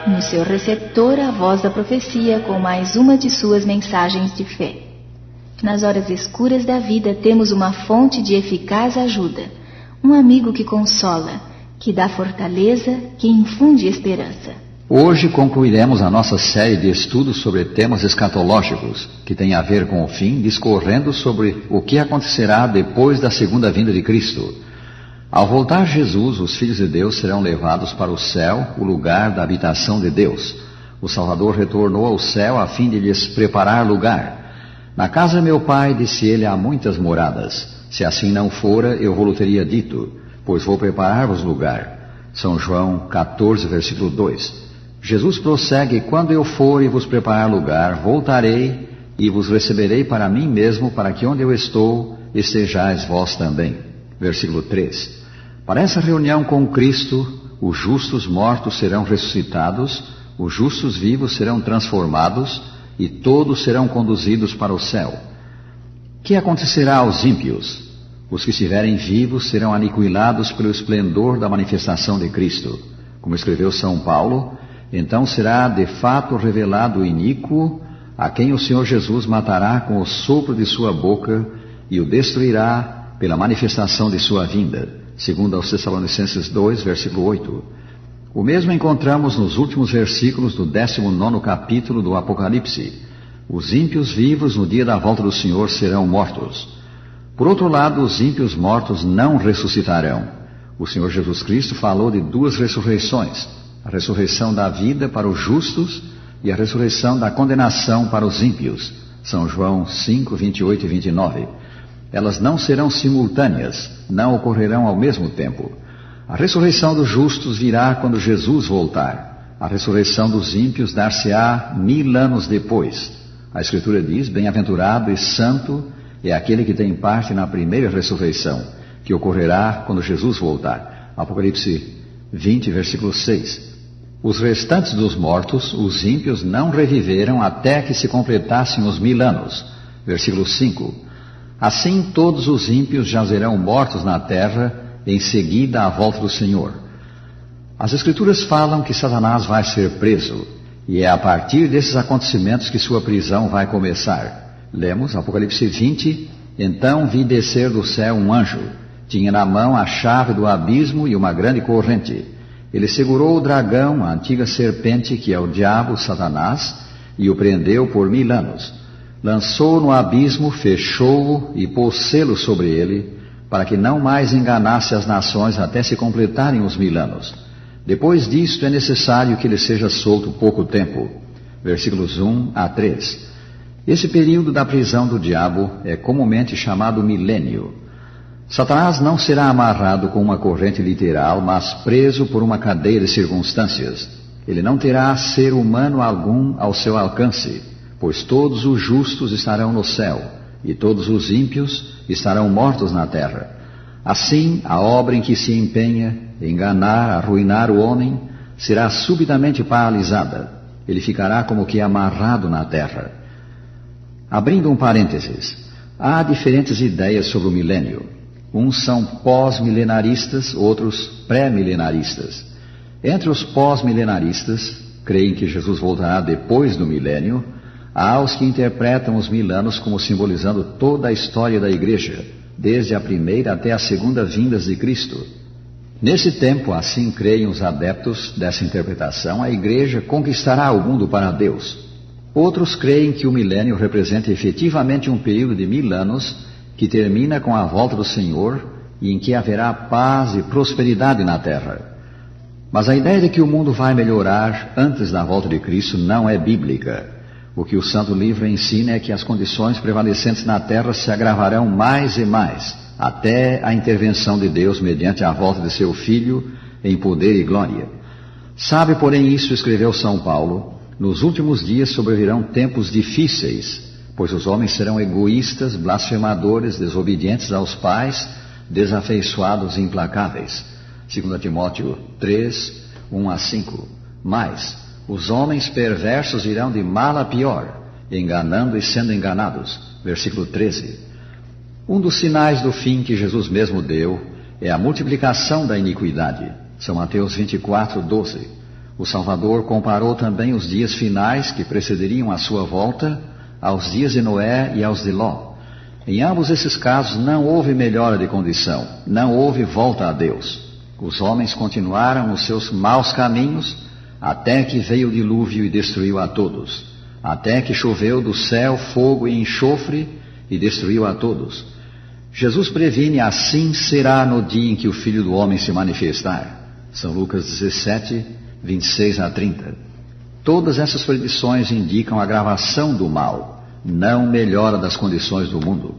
No seu receptor, a voz da profecia com mais uma de suas mensagens de fé. Nas horas escuras da vida temos uma fonte de eficaz ajuda, um amigo que consola, que dá fortaleza, que infunde esperança. Hoje concluiremos a nossa série de estudos sobre temas escatológicos, que tem a ver com o fim, discorrendo sobre o que acontecerá depois da segunda vinda de Cristo. Ao voltar Jesus, os filhos de Deus serão levados para o céu, o lugar da habitação de Deus. O Salvador retornou ao céu a fim de lhes preparar lugar. Na casa de meu Pai, disse ele, há muitas moradas. Se assim não fora, eu vou-lhe teria dito, pois vou preparar-vos lugar. São João 14, versículo 2. Jesus prossegue, quando eu for e vos preparar lugar, voltarei e vos receberei para mim mesmo, para que onde eu estou, estejais vós também. Versículo 3. Para essa reunião com Cristo, os justos mortos serão ressuscitados, os justos vivos serão transformados e todos serão conduzidos para o céu. Que acontecerá aos ímpios? Os que estiverem vivos serão aniquilados pelo esplendor da manifestação de Cristo. Como escreveu São Paulo, então será de fato revelado o iníquo, a quem o Senhor Jesus matará com o sopro de sua boca e o destruirá pela manifestação de sua vinda. Segundo aos Tessalonicenses 2, versículo 8. O mesmo encontramos nos últimos versículos do 19º capítulo do Apocalipse. Os ímpios vivos no dia da volta do Senhor serão mortos. Por outro lado, os ímpios mortos não ressuscitarão. O Senhor Jesus Cristo falou de duas ressurreições, a ressurreição da vida para os justos e a ressurreição da condenação para os ímpios. São João 5, 28 e 29. Elas não serão simultâneas, não ocorrerão ao mesmo tempo. A ressurreição dos justos virá quando Jesus voltar. A ressurreição dos ímpios dar-se-á 1000 anos depois. A Escritura diz, bem-aventurado e santo é aquele que tem parte na primeira ressurreição, que ocorrerá quando Jesus voltar. Apocalipse 20, versículo 6. Os restantes dos mortos, os ímpios, não reviveram até que se completassem os 1000 anos. Versículo 5. Assim todos os ímpios jazerão mortos na terra, em seguida à volta do Senhor. As Escrituras falam que Satanás vai ser preso, e é a partir desses acontecimentos que sua prisão vai começar. Lemos Apocalipse 20, então vi descer do céu um anjo, tinha na mão a chave do abismo e uma grande corrente. Ele segurou o dragão, a antiga serpente, que é o diabo, Satanás, e o prendeu por 1000 anos. Lançou-o no abismo, fechou-o e pôs selo sobre ele, para que não mais enganasse as nações até se completarem os 1000 anos. Depois disto é necessário que ele seja solto pouco tempo. Versículos 1 a 3. Esse período da prisão do diabo é comumente chamado milênio. Satanás não será amarrado com uma corrente literal, mas preso por uma cadeia de circunstâncias. Ele não terá ser humano algum ao seu alcance, pois todos os justos estarão no céu, e todos os ímpios estarão mortos na terra. Assim, a obra em que se empenha, enganar, arruinar o homem, será subitamente paralisada. Ele ficará como que amarrado na terra. Abrindo um parênteses, há diferentes ideias sobre o milênio. Uns são pós-milenaristas, outros pré-milenaristas. Entre os pós-milenaristas, creem que Jesus voltará depois do milênio. Há os que interpretam os 1000 anos como simbolizando toda a história da Igreja, desde a primeira até a segunda vindas de Cristo. Nesse tempo, assim creem os adeptos dessa interpretação, a Igreja conquistará o mundo para Deus. Outros creem que o milênio representa efetivamente um período de 1000 anos que termina com a volta do Senhor e em que haverá paz e prosperidade na terra. Mas a ideia de que o mundo vai melhorar antes da volta de Cristo não é bíblica. O que o Santo Livro ensina é que as condições prevalecentes na terra se agravarão mais e mais, até a intervenção de Deus mediante a volta de seu Filho em poder e glória. Sabe, porém, isso escreveu São Paulo, nos últimos dias sobrevirão tempos difíceis, pois os homens serão egoístas, blasfemadores, desobedientes aos pais, desafeiçoados e implacáveis. 2 Timóteo 3, 1 a 5. Mas os homens perversos irão de mal a pior, enganando e sendo enganados. Versículo 13. Um dos sinais do fim que Jesus mesmo deu é a multiplicação da iniquidade. São Mateus 24, 12. O Salvador comparou também os dias finais que precederiam a sua volta aos dias de Noé e aos de Ló. Em ambos esses casos não houve melhora de condição, não houve volta a Deus. Os homens continuaram os seus maus caminhos até que veio o dilúvio e destruiu a todos, até que choveu do céu fogo e enxofre e destruiu a todos. Jesus previne: assim será no dia em que o Filho do Homem se manifestar. São Lucas 17, 26 a 30. Todas essas predições indicam a agravação do mal, não melhora das condições do mundo.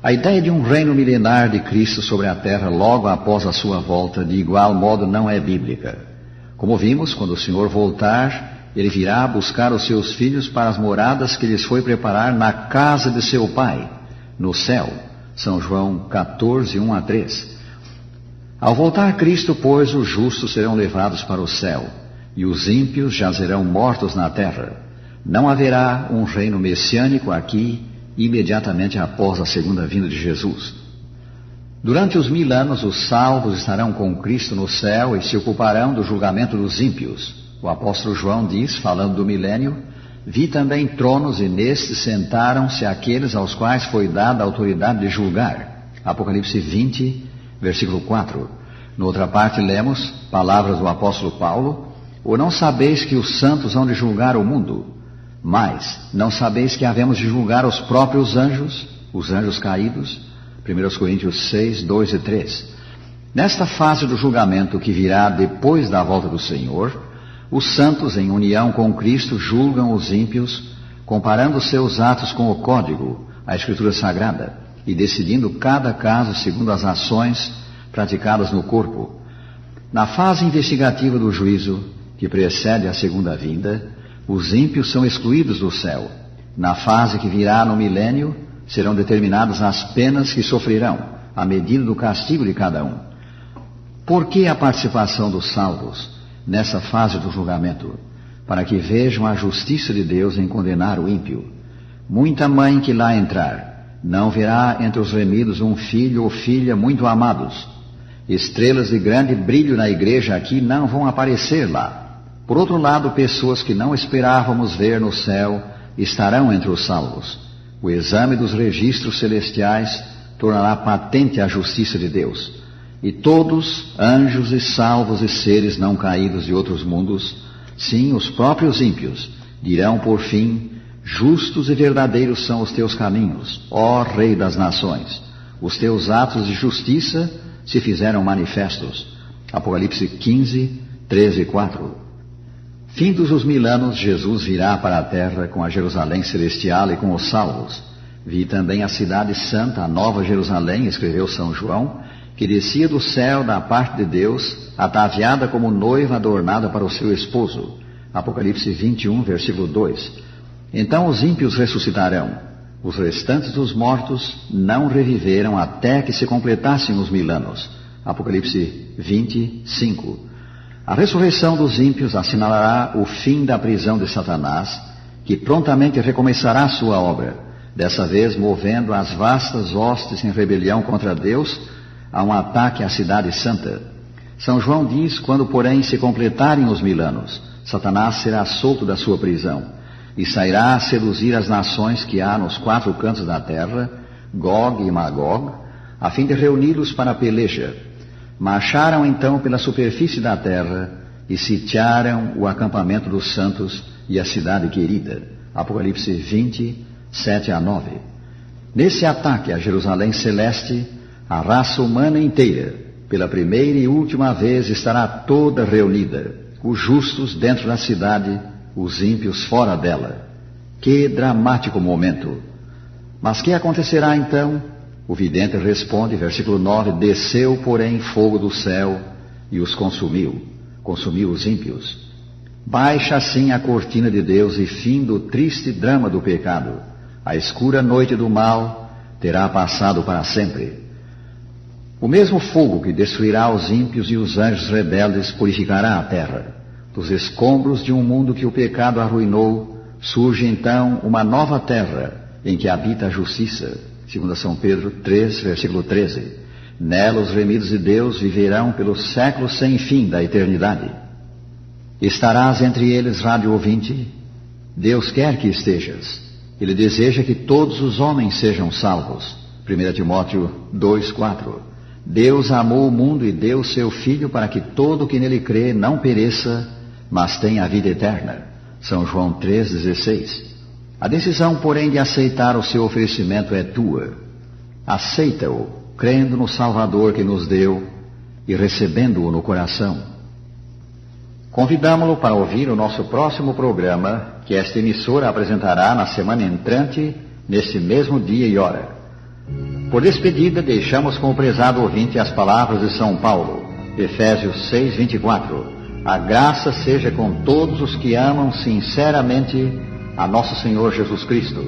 A ideia de um reino milenar de Cristo sobre a terra logo após a sua volta, de igual modo, não é bíblica. Como vimos, quando o Senhor voltar, Ele virá buscar os seus filhos para as moradas que lhes foi preparar na casa de seu Pai, no céu. São João 14, 1 a 3. Ao voltar Cristo, pois, os justos serão levados para o céu, e os ímpios jazerão mortos na terra. Não haverá um reino messiânico aqui, imediatamente após a segunda vinda de Jesus. Durante os 1000 anos, os salvos estarão com Cristo no céu e se ocuparão do julgamento dos ímpios. O apóstolo João diz, falando do milênio: vi também tronos e nestes sentaram-se aqueles aos quais foi dada a autoridade de julgar. Apocalipse 20, versículo 4. Noutra parte lemos, palavras do apóstolo Paulo: ou não sabeis que os santos hão de julgar o mundo? Mas, não sabeis que havemos de julgar os próprios anjos, os anjos caídos? 1 Coríntios 6, 2 e 3. Nesta fase do julgamento que virá depois da volta do Senhor, os santos, em união com Cristo, julgam os ímpios, comparando seus atos com o código, a Escritura Sagrada, e decidindo cada caso segundo as ações praticadas no corpo. Na fase investigativa do juízo, que precede a segunda vinda, os ímpios são excluídos do céu. Na fase que virá no milênio, serão determinadas as penas que sofrerão, à medida do castigo de cada um. Por que a participação dos salvos nessa fase do julgamento? Para que vejam a justiça de Deus em condenar o ímpio. Muita mãe que lá entrar, não verá entre os remidos um filho ou filha muito amados. Estrelas de grande brilho na igreja aqui não vão aparecer lá. Por outro lado, pessoas que não esperávamos ver no céu estarão entre os salvos. O exame dos registros celestiais tornará patente a justiça de Deus. E todos, anjos e salvos e seres não caídos de outros mundos, sim, os próprios ímpios, dirão por fim: justos e verdadeiros são os teus caminhos, ó Rei das nações. Os teus atos de justiça se fizeram manifestos. Apocalipse 15, 13 e 4. Findos os 1000 anos, Jesus virá para a terra com a Jerusalém celestial e com os salvos. Vi também a cidade santa, a nova Jerusalém, escreveu São João, que descia do céu da parte de Deus, ataviada como noiva adornada para o seu esposo. Apocalipse 21, versículo 2. Então os ímpios ressuscitarão. Os restantes dos mortos não reviveram até que se completassem os 1000 anos. Apocalipse 20, 5. A ressurreição dos ímpios assinalará o fim da prisão de Satanás, que prontamente recomeçará sua obra, dessa vez movendo as vastas hostes em rebelião contra Deus a um ataque à cidade santa. São João diz: quando, porém, se completarem os 1000 anos, Satanás será solto da sua prisão e sairá a seduzir as nações que há nos 4 cantos da terra, Gog e Magog, a fim de reuni-los para a peleja. Marcharam então pela superfície da terra e sitiaram o acampamento dos santos e a cidade querida. Apocalipse 20, 7 a 9. Nesse ataque a Jerusalém celeste, a raça humana inteira, pela primeira e última vez, estará toda reunida, os justos dentro da cidade, os ímpios fora dela. Que dramático momento! Mas que acontecerá então? O vidente responde, versículo 9: desceu, porém, fogo do céu e os consumiu os ímpios. Baixa assim a cortina de Deus e fim do triste drama do pecado. A escura noite do mal terá passado para sempre. O mesmo fogo que destruirá os ímpios e os anjos rebeldes purificará a terra. Dos escombros de um mundo que o pecado arruinou, surge então uma nova terra em que habita a justiça. 2 São Pedro 3, versículo 13. Nela os remidos de Deus viverão pelos séculos sem fim da eternidade. Estarás entre eles, rádio ouvinte? Deus quer que estejas. Ele deseja que todos os homens sejam salvos. 1 Timóteo 2,4. Deus amou o mundo e deu seu Filho para que todo o que nele crê não pereça, mas tenha a vida eterna. São João 3,16. A decisão, porém, de aceitar o seu oferecimento é tua. Aceita-o, crendo no Salvador que nos deu e recebendo-o no coração. Convidamo-lo para ouvir o nosso próximo programa, que esta emissora apresentará na semana entrante, neste mesmo dia e hora. Por despedida, deixamos com o prezado ouvinte as palavras de São Paulo, Efésios 6:24. A graça seja com todos os que amam sinceramente a nosso Senhor Jesus Cristo.